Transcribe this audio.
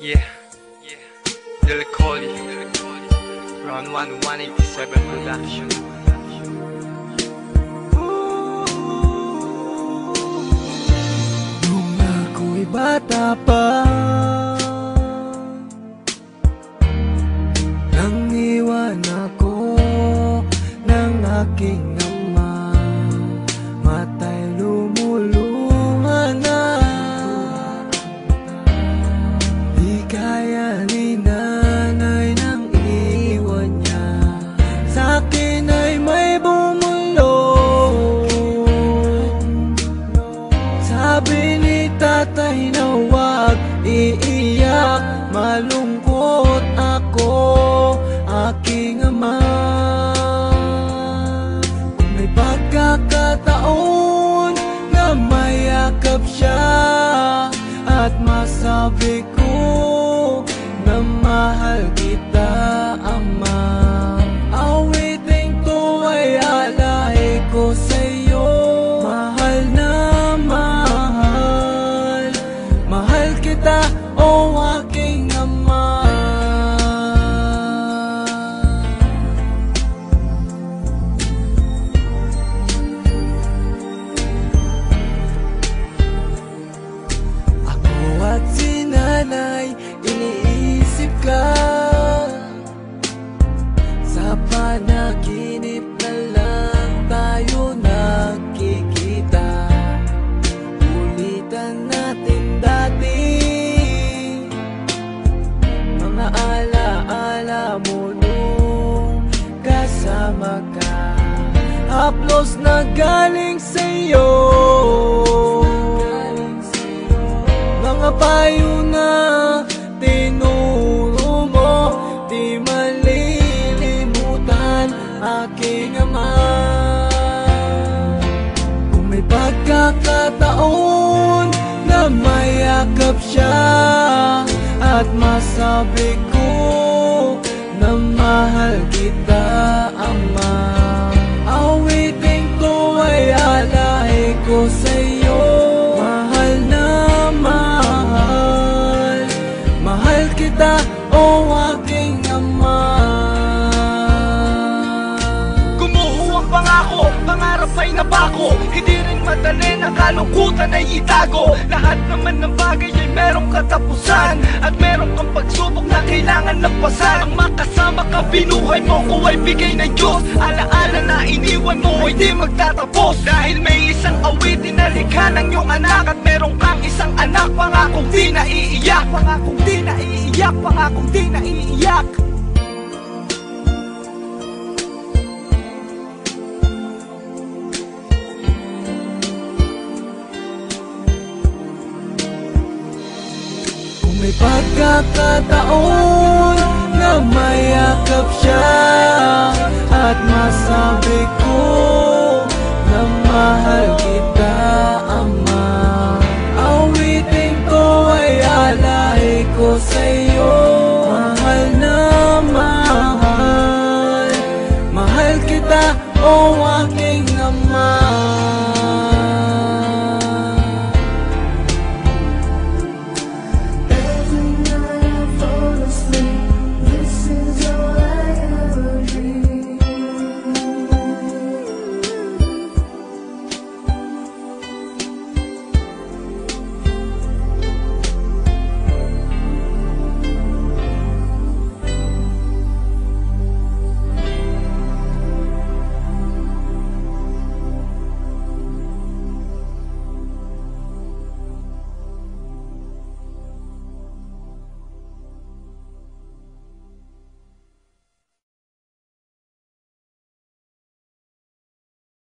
Yeah, Lil Collie, Round 1, 187 Production. Nung ako'y bata pa, nang iwan ako ng aking ama, matay lumuluha na. Di kaya ni nanay nang iwan niya, sa'kin ay may bumulong. Sabi ni tatay na huwag iiyak, malungkot ako, aking ama. Kung may pagkakataon na mayakap siya at masabi ko na mahal kita, ama, awiting to ay alay ko sa'yo. Mahal na mahal, mahal kita, o aking ama. Ako at si nanay, iniisip ka. Sa panaginip na lang tayo nakikita. Ulitan natin dati mga alaala mo nung kasama ka. Haplos na galing sa'yo, mga payo na tinuro mo, di malilimutan, aking ama. Kung may pagkakataon na mayakap siya at masabi ko na mahal kita, ama, awiting to ay alay ko sa'yo. Mahal na mahal, mahal kita, o aking ama. Gumuho ang pangako, pangarap ay napako. Hindi rin madali na kalungkutan ay itago. Lahat naman ng bagay ay merong katapusan, at meron kang pagsubok na kailangan lampasan. Ang makasama ka, binuhay mo ko ay bigay ng Diyos. Alaala na iniwan mo ay di magtatapos. Dahil may isang awitin na likha ng iyong anak, at meron kang isang anak, pangakong di naiiyak, pangakong di naiiyak, pangakong di naiiyak. Kung may pagkakataon na mayakap siya at masabi ko na mahal kita,